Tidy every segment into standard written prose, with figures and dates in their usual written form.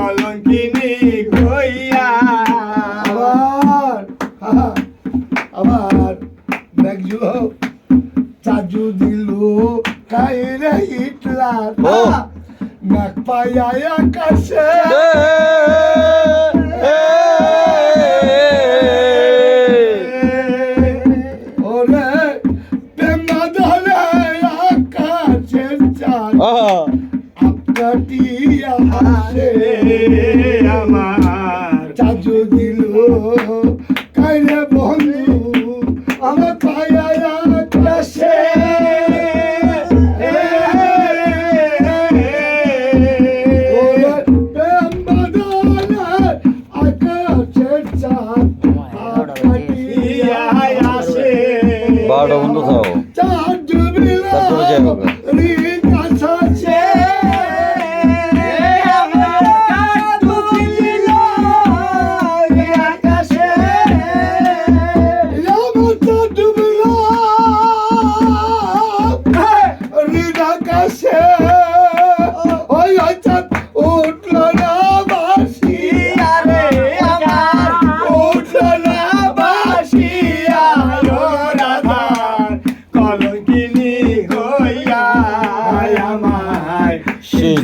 কলঙ্কিনী হইয়া আবার দেখছো চাজু দিল কাইরে হিটলার নাক পায়া আকাশে ওরে প্রেমা ধরে আকাশের চাঁদ আপনাটি হাসে আমার চাজু দিল কাইরে বন্ধু আমার পায়া আকাশে বারোটা বন্ধ থাও তারপরে যাই হবে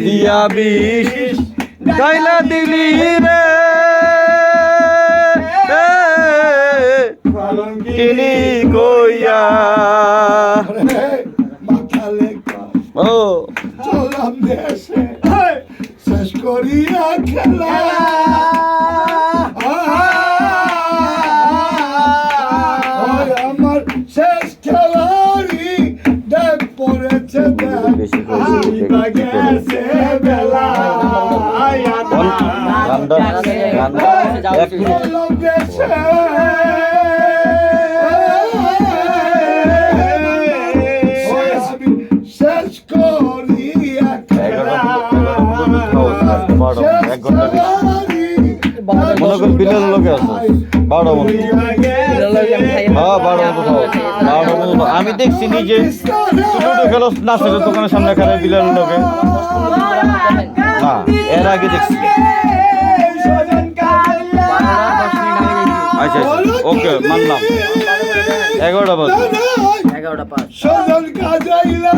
দিয়া বিষ গাইলা দিলি রে কলঙ্কিনী কইয়া মাথা লেখা ও চললাম দেশে শেষ করিয়া খেলা আমার শেষ খেলারি দেখ পড়েছে বেশি গেছে বেলা এক মিনিট শেষ করিয়া এক ঘন্টা মনে কর বিলের লোকে আছে 12টা বন্ধ হ্যাঁ 12টা বন্ধ 12টা বন্ধ আমি দেখছি নিজে লুডো খেলো নাসিরের দোকানের সামনে খালে বিলের লোকে না এর আগে দেখছি আচ্ছা ওকে মানলাম 11টা বাজে 11টা 5 সজন কাজাইলা